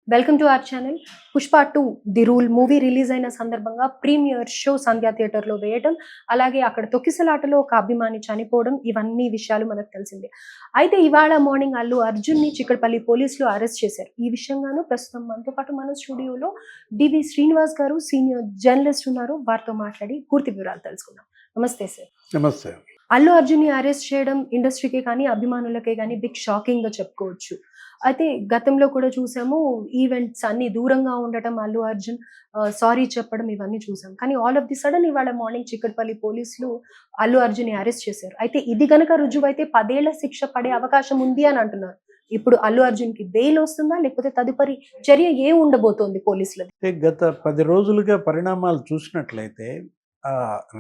Welcome to our channel. 'Pushpa 2 the rule' movie release అయిన సందర్భంగా premiere show సంధ్యా థియేటర్‌లో వేయడం, అలాగే అక్కడ తొక్కిసలాటలో ఒక అభిమాని చనిపోవడం, ఇవన్నీ విషయాలు మనకు తెలిసిందే. అయితే ఇవాళ మార్నింగ్ అల్లు అర్జున్‌ని చిక్కడపల్లి పోలీసులు అరెస్ట్ చేశారు. ఈ విషయంగాను ప్రస్తుతం మనతో పాటు మన స్టూడియోలో డివి శ్రీనివాస్ గారు సీనియర్ జర్నలిస్ట్ ఉన్నారు. వారితో మాట్లాడి పూర్తి వివరాలు తెలుసుకుందాం. నమస్తే సార్. నమస్తే. అల్లు అర్జున్‌ని అరెస్ట్ చేయడం ఇండస్ట్రీకే కానీ, అభిమానులకే గానీ బిగ్ షాకింగ్‌గా చెప్పుకోవచ్చు. అయితే గతంలో కూడా చూసాము, ఈవెంట్స్ అన్నీ దూరంగా ఉండటం, అల్లు అర్జున్ సారీ చెప్పడం ఇవన్నీ చూసాం. కానీ ఆల్ ఆఫ్ ది సడన్ ఇవాళ మార్నింగ్ చిక్కడపల్లి పోలీసులు అల్లు అర్జున్‌ని అరెస్ట్ చేశారు. అయితే ఇది గనక రుజువైతే 10 ఏళ్ల శిక్ష పడే అవకాశం ఉంది అని అంటున్నారు. ఇప్పుడు అల్లు అర్జున్‌కి బెయిల్ వస్తుందా? లేకపోతే తదుపరి చర్య ఏం ఉండబోతోంది పోలీసులది? గత 10 రోజులుగా పరిణామాలు చూసినట్లయితే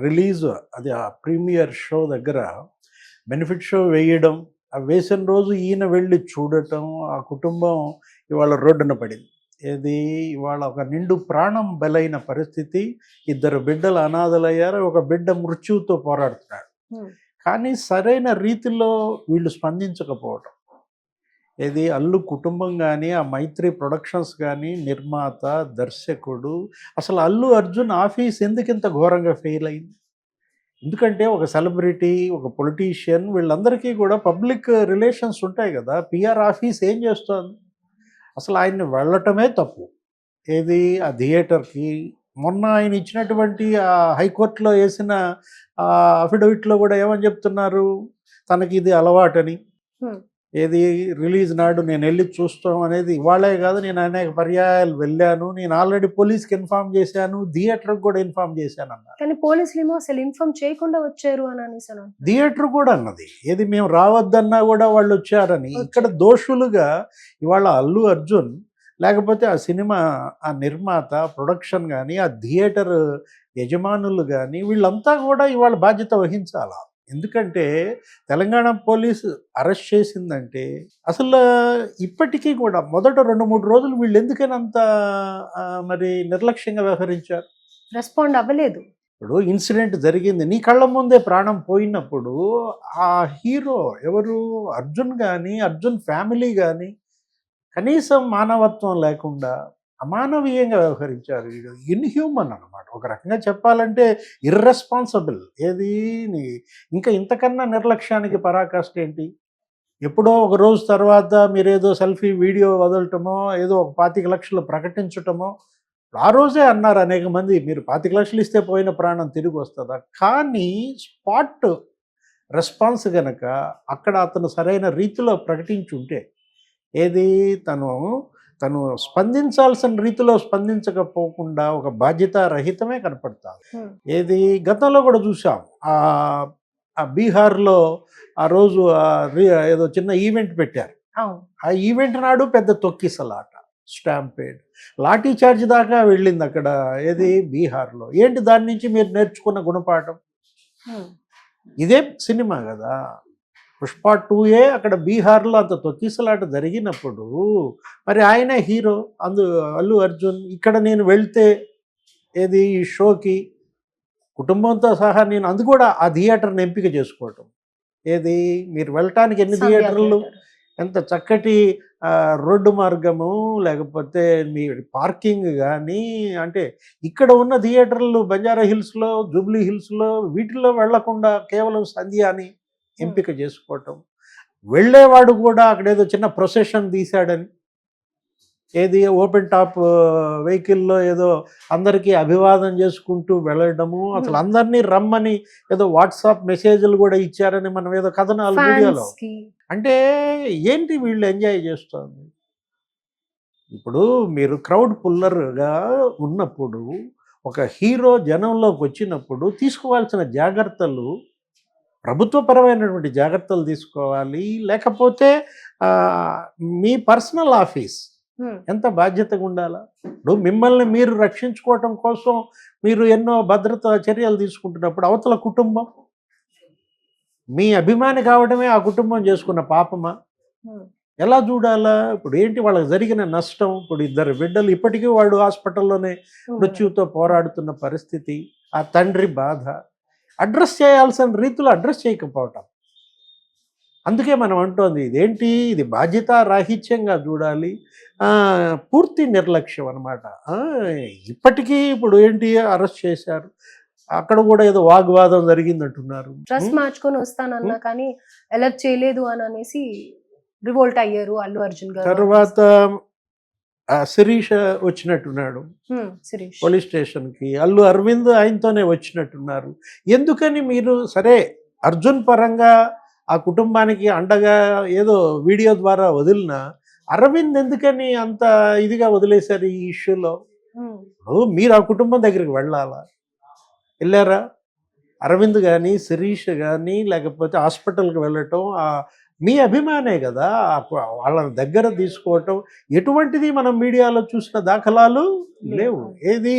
రిలీజ్ అది ఆ ప్రీమియర్ షో దగ్గర బెనిఫిట్ షో వేయడం, ఆ వేసిన రోజు ఈయన వెళ్ళి చూడటం, ఆ కుటుంబం ఇవాళ రోడ్డున పడింది. ఏది ఇవాళ ఒక నిండు ప్రాణం బలైన పరిస్థితి. 2 బిడ్డలు అనాథలయ్యారు. ఒక బిడ్డ మృత్యువుతో పోరాడుతున్నాడు. కానీ సరైన రీతిలో వీళ్ళు స్పందించకపోవడం, ఏది అల్లు కుటుంబం కానీ, ఆ మైత్రి ప్రొడక్షన్స్ కానీ, నిర్మాత, దర్శకుడు, అసలు అల్లు అర్జున్ ఆఫీస్ ఎందుకు ఇంత ఘోరంగా ఫెయిల్ అయింది? ఎందుకంటే ఒక సెలబ్రిటీ, ఒక పొలిటీషియన్, వీళ్ళందరికీ కూడా పబ్లిక్ రిలేషన్స్ ఉంటాయి కదా. పిఆర్ ఆఫీస్ ఏం చేస్తోంది? అసలు ఆయన్ని వెళ్ళటమే తప్పు. ఏది ఆ థియేటర్కి మొన్న ఆయన ఇచ్చినటువంటి ఆ హైకోర్టులో వేసిన అఫిడవిట్లో కూడా ఏమని చెప్తున్నారు? తనకి ఇది అలవాటని. ఏది రిలీజ్ నాడు నేను వెళ్ళి చూస్తాం అనేది ఇవాళే కాదు, నేను అనేక పర్యాయాలు వెళ్ళాను, నేను ఆల్రెడీ పోలీస్కి ఇన్ఫార్మ్ చేశాను, థియేటర్కి కూడా ఇన్ఫార్మ్ చేశాను అన్నారు. కానీ పోలీసులు ఏమో అసలు ఇన్ఫార్మ్ చేయకుండా వచ్చారు అని అనేసాను. థియేటర్ కూడా అన్నది ఏది మేము రావద్దన్నా కూడా వాళ్ళు వచ్చారని. ఇక్కడ దోషులుగా ఇవాళ అల్లు అర్జున్, లేకపోతే ఆ సినిమా ఆ నిర్మాత, ప్రొడక్షన్ కానీ, ఆ థియేటర్ యజమానులు కానీ, వీళ్ళంతా కూడా ఇవాళ బాధ్యత వహించాలా. ఎందుకంటే తెలంగాణ పోలీసు అరెస్ట్ చేసిందంటే అసలు ఇప్పటికీ కూడా మొదట 2-3 రోజులు వీళ్ళు ఎందుకనంత మరి నిర్లక్ష్యంగా వ్యవహరించారు? రెస్పాండ్ అవ్వలేదు. ఇప్పుడు ఇన్సిడెంట్ జరిగింది, నీ కళ్ళ ముందే ప్రాణం పోయినప్పుడు ఆ హీరో ఎవరు? అర్జున్ కానీ, అర్జున్ ఫ్యామిలీ కానీ కనీసం మానవత్వం లేకుండా అమానవీయంగా వ్యవహరించారు. ఇన్హ్యూమన్ అనమాట. ఒక రకంగా చెప్పాలంటే ఇర్రెస్పాన్సిబుల్. ఏది ఇంకా ఇంతకన్నా నిర్లక్ష్యానికి పరాకాష్ట ఏంటి? ఎప్పుడో ఒక రోజు తర్వాత మీరేదో సెల్ఫీ వీడియో వదలటమో, ఏదో ఒక 25 లక్షలు ప్రకటించటమో, ఆ రోజే అన్నారు అనేక మంది, మీరు 25 లక్షలు ఇస్తే పోయిన ప్రాణం తిరిగి వస్తుందా? కానీ స్పాట్ రెస్పాన్స్ గనక అక్కడ అతను సరైన రీతిలో ప్రకటించుంటే, ఏది తను స్పందించాల్సిన రీతిలో స్పందించకపోకుండా ఒక బాధ్యత రహితమే కనపడతారు. ఏది గతంలో కూడా చూసాం, ఆ బీహార్లో ఆ రోజు ఏదో చిన్న ఈవెంట్ పెట్టారు. ఆ ఈవెంట్ నాడు పెద్ద తొక్కిసలాట, స్టాంపేడ్, లాఠీ చార్జ్ దాకా వెళ్ళింది అక్కడ. ఏది బీహార్లో. ఏంటి దాని నుంచి మీరు నేర్చుకున్న గుణపాఠం? ఇదే సినిమా కదా. పుష్ప 2 అక్కడ బీహార్లో అంత తొక్కిసలాట జరిగినప్పుడు మరి ఆయన హీరో అల్లు అర్జున్, ఇక్కడ నేను వెళ్తే ఏది ఈ షోకి కుటుంబంతో సహా నేను అందు కూడా ఆ థియేటర్ని ఎంపిక చేసుకోవటం. ఏది మీరు వెళ్ళటానికి ఎన్ని థియేటర్లు, ఎంత చక్కటి రోడ్డు మార్గము, లేకపోతే మీ పార్కింగ్ కానీ, అంటే ఇక్కడ ఉన్న థియేటర్లు బంజారా హిల్స్లో, జూబ్లీ హిల్స్లో, వీటిల్లో వెళ్లకుండా కేవలం సంధ్య అని ఎంపిక చేసుకోవటం. వెళ్ళేవాడు కూడా అక్కడ ఏదో చిన్న ప్రొసెషన్ తీశాడని, ఏది ఓపెన్ టాప్ వెహికల్లో ఏదో అందరికీ అభివాదం చేసుకుంటూ వెళ్ళడము, అసలు అందరినీ రమ్మని ఏదో వాట్సాప్ మెసేజ్లు కూడా ఇచ్చారని మనం ఏదో కథనాలు వీడియోలో. అంటే ఏంటి వీళ్ళు ఎంజాయ్ చేస్తుంది? ఇప్పుడు మీరు క్రౌడ్ పుల్లర్గా ఉన్నప్పుడు, ఒక హీరో జనంలోకి వచ్చినప్పుడు తీసుకోవాల్సిన జాగ్రత్తలు, ప్రభుత్వపరమైనటువంటి జాగ్రత్తలు తీసుకోవాలి. లేకపోతే మీ పర్సనల్ ఆఫీస్ ఎంత బాధ్యతగా ఉండాలా? ఇప్పుడు మిమ్మల్ని మీరు రక్షించుకోవటం కోసం మీరు ఎన్నో భద్రతా చర్యలు తీసుకుంటున్నప్పుడు అవతల కుటుంబం, మీ అభిమాని కావడమే ఆ కుటుంబం చేసుకున్న పాపమా? ఎలా చూడాలా? ఇప్పుడు ఏంటి వాళ్ళకి జరిగిన నష్టం? ఇప్పుడు 2 బిడ్డలు ఇప్పటికీ వాడు హాస్పిటల్లోనే మృత్యువుతో పోరాడుతున్న పరిస్థితి, ఆ తండ్రి బాధ అడ్రస్ చేయాల్సిన రీతిలో అడ్రస్ చేయకపోవటం. అందుకే మనం అంటోంది ఇదేంటి, ఇది బాధ్యత రాహిత్యంగా చూడాలి, పూర్తి నిర్లక్ష్యం అనమాట. ఇప్పటికీ ఇప్పుడు ఏంటి అరెస్ట్ చేశారు, అక్కడ కూడా ఏదో వాగ్వాదం జరిగిందంటున్నారు. డ్రెస్ మార్చుకొని వస్తానన్నా కానీ అలర్ట్ చేయలేదు అని అనేసి రివోల్ట్ అయ్యారు అల్లు అర్జున్ గారు తర్వాత శిరీష వచ్చినట్టున్నాడు శిరీష్. పోలీస్ స్టేషన్కి, అల్లు అరవింద్ ఆయనతోనే వచ్చినట్టున్నారు. ఎందుకని మీరు సరే అర్జున్ పరంగా ఆ కుటుంబానికి అండగా ఏదో వీడియో ద్వారా వదిలినా అరవింద్ ఎందుకని అంత ఇదిగా వదిలేశారు ఈ ఇష్యూలో? మీరు ఆ కుటుంబం దగ్గరికి వెళ్ళాలా? వెళ్ళారా? అరవింద్ కానీ శిరీష్ కానీ లేకపోతే హాస్పిటల్కి వెళ్ళటం మీ అభిమానే కదా, వాళ్ళని దగ్గర తీసుకోవటం ఎటువంటిది మనం మీడియాలో చూసిన దాఖలాలు లేవు. ఏది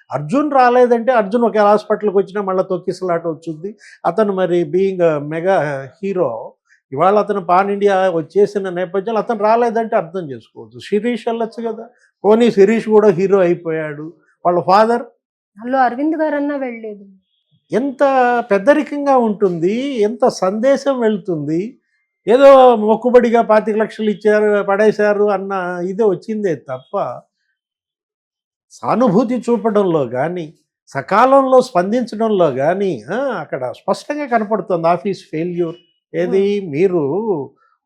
అర్జున్ రాలేదంటే అర్జున్ ఒక హాస్పిటల్కి వచ్చినా మళ్ళీ తొక్కిసలాట వచ్చింది. అతను మరి బీయింగ్ మెగా హీరో ఇవాళ అతను పాన్ ఇండియా వచ్చేసిన నేపథ్యంలో అతను రాలేదంటే అర్థం చేసుకోవచ్చు. శిరీష్ వెళ్ళొచ్చు కదా, పోనీ శిరీష్ కూడా హీరో అయిపోయాడు. వాళ్ళ ఫాదర్ అల్లు అరవింద్ గారన్నా వెళ్ళలేదు. ఎంత పెద్దరికంగా ఉంటుంది, ఎంత సందేశం వెళ్తుంది. ఏదో మొక్కుబడిగా 25 లక్షలు ఇచ్చారు పడేశారు అన్న ఇదే వచ్చిందే తప్ప సానుభూతి చూపడంలో కానీ సకాలంలో స్పందించడంలో కానీ అక్కడ స్పష్టంగా కనపడుతుంది ఆఫీస్ ఫెయిల్యూర్. ఏది మీరు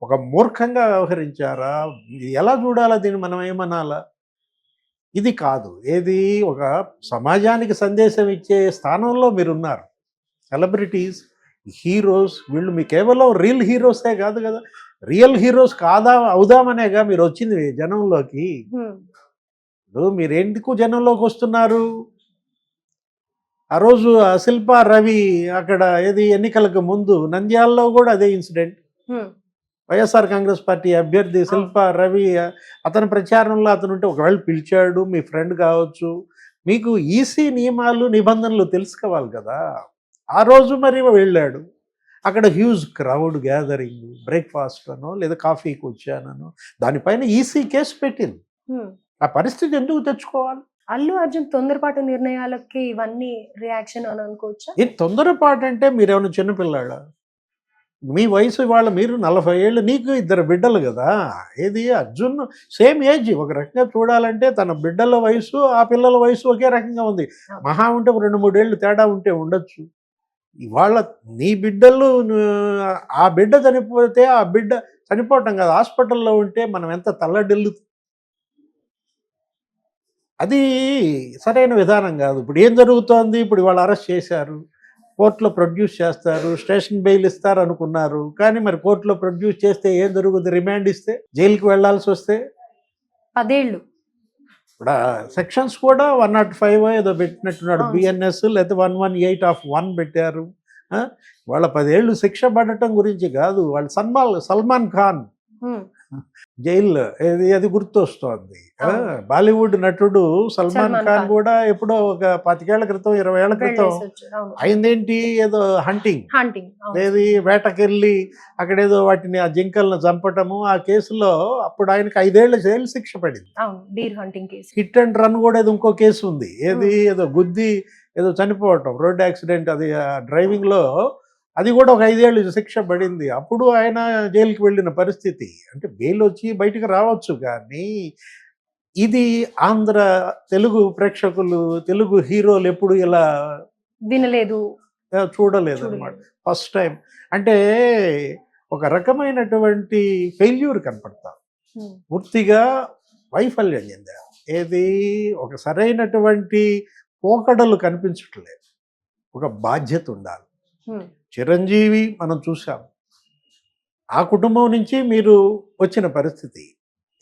ఒక మూర్ఖంగా వ్యవహరించారా, ఎలా చూడాలా దీన్ని, మనం ఏమనాలా? ఇది కాదు. ఏది ఒక సమాజానికి సందేశం ఇచ్చే స్థానంలో మీరున్నారు. సెలబ్రిటీస్, హీరోస్, వీళ్ళు మీ కేవలం రియల్ హీరోసే కాదు కదా, రియల్ హీరోస్ అవుదామనేగా మీరు వచ్చింది జనంలోకి. మీరు ఎందుకు జనంలోకి వస్తున్నారు? ఆ రోజు శిల్పా రవి అక్కడ ఏది ఎన్నికలకు ముందు నంద్యాలలో కూడా అదే ఇన్సిడెంట్. వైఎస్ఆర్ కాంగ్రెస్ పార్టీ అభ్యర్థి శిల్పా రవి అతని ప్రచారంలో అతను ఉంటే ఒకవేళ పిలిచాడు, మీ ఫ్రెండ్ కావచ్చు, మీకు ఈసీ నియమాలు నిబంధనలు తెలుసుకోవాలి కదా. ఆ రోజు మరి వెళ్ళాడు, అక్కడ హ్యూజ్ క్రౌడ్ గ్యాదరింగ్, బ్రేక్ఫాస్ట్ అనో లేదా కాఫీకి వచ్చానో దానిపైన ఈసీ కేసు పెట్టింది. ఆ పరిస్థితి ఎందుకు తెచ్చుకోవాలి? అల్లు అర్జున్ తొందరపాటు నిర్ణయాలకి ఇవన్నీ రియాక్షన్ అని అనుకోవచ్చా? ఈ తొందరపాటు అంటే మీరేమైనా చిన్నపిల్లాడా? మీ వయసు ఇవాళ మీరు 40 ఏళ్ళు, నీకు 2 బిడ్డలు కదా. ఏది అర్జున్ సేమ్ ఏజ్, ఒక రకంగా చూడాలంటే తన బిడ్డల వయసు ఆ పిల్లల వయసు ఒకే రకంగా ఉంది. మహా ఉంటే 2-3 ఏళ్ళు తేడా ఉంటే ఉండొచ్చు. ఇవాళ నీ బిడ్డలు, ఆ బిడ్డ చనిపోతే ఆ బిడ్డ చనిపోవటం కాదు, హాస్పిటల్లో ఉంటే మనం ఎంత తల్లడిల్లు, అది సరైన విధానం కాదు. ఇప్పుడు ఏం జరుగుతోంది, ఇప్పుడు ఇవాళ అరెస్ట్ చేశారు, కోర్టులో ప్రొడ్యూస్ చేస్తారు, స్టేషన్ బెయిల్ ఇస్తారు అనుకున్నారు, కానీ మరి కోర్టులో ప్రొడ్యూస్ చేస్తే ఏం జరుగుతుంది? రిమాండ్ ఇస్తే జైలుకి వెళ్లాల్సి వస్తే 10 ఏళ్ళు. ఇప్పుడు సెక్షన్స్ కూడా 105 ఏదో పెట్టినట్టున్నాడు, బిఎన్ఎస్ లేదా 118 ఆఫ్ 1 పెట్టారు. వాళ్ళ 10 ఏళ్ళు శిక్ష పడటం గురించి కాదు, వాళ్ళు సల్మాన్ ఖాన్ జైల్లో అది గుర్తొస్తోంది. బాలీవుడ్ నటుడు సల్మాన్ ఖాన్ కూడా ఎప్పుడో ఒక 25 ఏళ్ల క్రితం 20 ఏళ్ల క్రితం అయిందేంటి, ఏదో హంటింగ్, ఏది వేటకెళ్ళి అక్కడేదో వాటిని ఆ జింకలను చంపటము, ఆ కేసులో అప్పుడు ఆయనకి 5 ఏళ్ల జైలు శిక్ష పడింది. హిట్ అండ్ రన్ కూడా ఏదో ఇంకో కేసు ఉంది, ఏదో గుద్ది ఏదో చనిపోవటం, రోడ్ యాక్సిడెంట్, అది డ్రైవింగ్లో, అది కూడా ఒక 5 ఏళ్ళు శిక్ష పడింది. అప్పుడు ఆయన జైలుకి వెళ్ళిన పరిస్థితి. అంటే బెయిల్ వచ్చి బయటకు రావచ్చు, కానీ ఇది ఆంధ్ర తెలుగు ప్రేక్షకులు, తెలుగు హీరోలు ఎప్పుడు ఇలా వినలేదు, చూడలేదు అన్నమాట. ఫస్ట్ టైం అంటే ఒక రకమైనటువంటి ఫెయిల్యూర్ కనపడతాం, పూర్తిగా వైఫల్యం చెందారు. ఏది ఒక సరైనటువంటి పోకడలు కనిపించట్లేదు. ఒక బాధ్యత ఉండాలి. చిరంజీవి మనం చూసాం, ఆ కుటుంబం నుంచి మీరు వచ్చిన పరిస్థితి.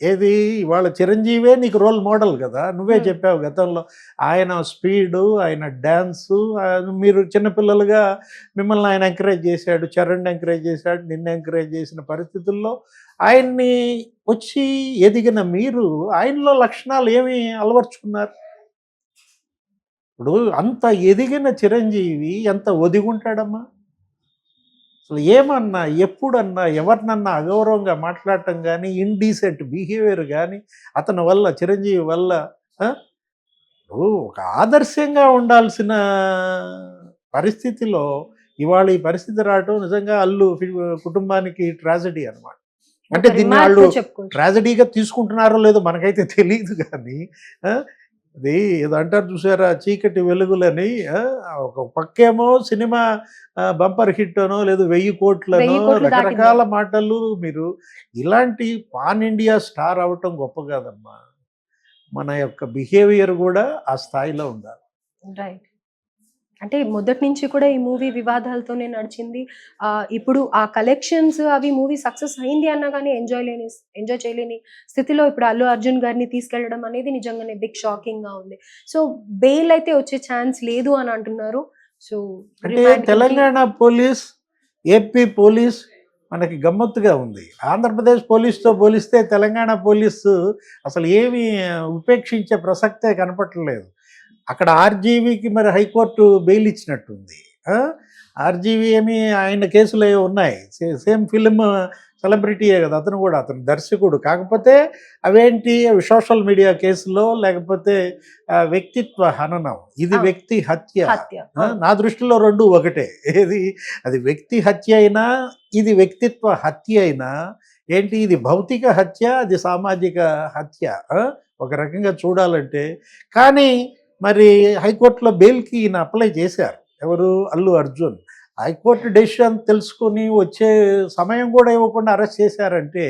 ఏది ఇవాళ చిరంజీవే నీకు రోల్ మోడల్ కదా, నువ్వే చెప్పావు గతంలో. ఆయన స్పీడు, ఆయన డ్యాన్సు, మీరు చిన్నపిల్లలుగా మిమ్మల్ని ఆయన ఎంకరేజ్ చేశాడు, చరణ్ ఎంకరేజ్ చేశాడు, నిన్ను ఎంకరేజ్ చేసిన పరిస్థితుల్లో ఆయన్ని వచ్చి ఎదిగిన మీరు ఆయనలో లక్షణాలు ఏమి అలవర్చుకున్నారు? ఇప్పుడు అంత ఎదిగిన చిరంజీవి ఎంత ఒదిగుంటాడమ్మా? అసలు ఏమన్నా, ఎప్పుడన్నా, ఎవరినన్నా అగౌరవంగా మాట్లాడటం కానీ, ఇండీసెంట్ బిహేవియర్ కానీ అతని వల్ల, చిరంజీవి వల్ల ఒక ఆదర్శంగా ఉండాల్సిన పరిస్థితిలో ఇవాళ ఈ పరిస్థితి రావటం నిజంగా అల్లు కుటుంబానికి ట్రాజడీ అన్నమాట. అంటే ఒక దీన్ని రిమార్క్ వాళ్ళు చెప్పుకోవచ్చు. ట్రాజడీగా తీసుకుంటున్నారో లేదో మనకైతే తెలియదు కానీ ఆ, ఇది ఏదో అంటారు చూసారా, చీకటి వెలుగులని. ఒక పక్కేమో సినిమా బంపర్ హిట్ అనో లేదు 1000 కోట్లనో 1000 కోట్లు రకరకాల దాటింది. మాటలు. మీరు ఇలాంటి పాన్ ఇండియా స్టార్ అవటం గొప్ప కాదమ్మా, మన యొక్క బిహేవియర్ కూడా ఆ స్థాయిలో ఉండాలి. రైట్. అంటే మొదటి నుంచి కూడా ఈ మూవీ వివాదాలతోనే నడిచింది. ఇప్పుడు ఆ కలెక్షన్స్ అవి మూవీ సక్సెస్ అయింది అన్నా గానీ ఎంజాయ్ చేయలేని స్థితిలో ఇప్పుడు అల్లు అర్జున్ గారిని తీసుకెళ్లడం అనేది నిజంగానే బిగ్ షాకింగ్‌గా ఉంది. సో, బెయిల్ అయితే వచ్చే ఛాన్స్ లేదు అని అంటున్నారు. సో, అంటే remand Telangana police, AP police మనకి గమ్మత్తుగా ఉంది. ఆంధ్రప్రదేశ్ పోలీస్‌తో పోలిస్తే తెలంగాణ పోలీసు అసలు ఏమీ ఉపేక్షించే ప్రసక్తే కనపడట్లేదు. అక్కడ ఆర్‌జీవీకి మరి హైకోర్టు బెయిల్ ఇచ్చినట్టుంది. ఆ! ఆర్‌జీవీ ఏమి ఆయన కేసులు ఏవో ఉన్నాయి. సేమ్ ఫిల్మ్ సెలబ్రిటీయే కదా అతను కూడా. అతను దర్శకుడు. కాకపోతే అవేంటి అవి సోషల్ మీడియా కేసులో లేకపోతే వ్యక్తిత్వ హననం. ఇది అవును. వ్యక్తి హత్య. హత్య. అవును. నా దృష్టిలో 2 ఒకటే. ఏది అది వ్యక్తి హత్య అయినా, ఇది వ్యక్తిత్వ హత్య అయినా ఏంటి ఇది భౌతిక హత్య, అది సామాజిక హత్య. ఒక రకంగా చూడాలంటే. కానీ మరి హైకోర్టులో బెయిల్‌కి ఈయన అప్లై చేశారు. ఎవరు? అల్లు అర్జున్. హైకోర్టు డెసిషన్ తెలుసుకొని వచ్చే సమయం కూడా ఇవ్వకుండా అరెస్ట్ చేశారంటే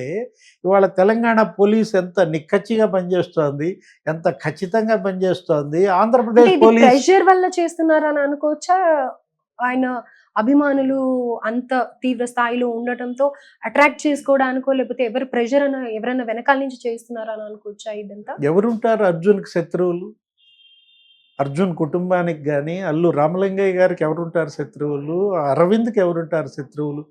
ఇవాళ తెలంగాణ పోలీస్ ఎంత నిక్కచ్చిగా పనిచేస్తోంది, ఎంత ఖచ్చితంగా పనిచేస్తోంది. అంటే ఆంధ్రప్రదేశ్ ఇది పోలీస్ ప్రెషర్ వల్ల చేస్తున్నారని అనుకోవచ్చా? ఆయన అభిమానులు అంత తీవ్ర స్థాయిలో ఉండటంతో అట్రాక్ట్ చేసుకోవడానికో, లేకపోతే ఎవరి ప్రెషర్ అన ఎవరైనా వెనకాల నుంచి చేస్తున్నారా అని అనుకోవచ్చా ఇదంతా? ఎవరుంటారు అర్జున్‌కి శత్రువులు? అర్జున్ కుటుంబానికి గాని, అల్లు రామలింగయ్య గారికి ఎవరుంటారు శత్రువులు? అరవింద్‌కి ఎవరుంటారు శత్రువులు?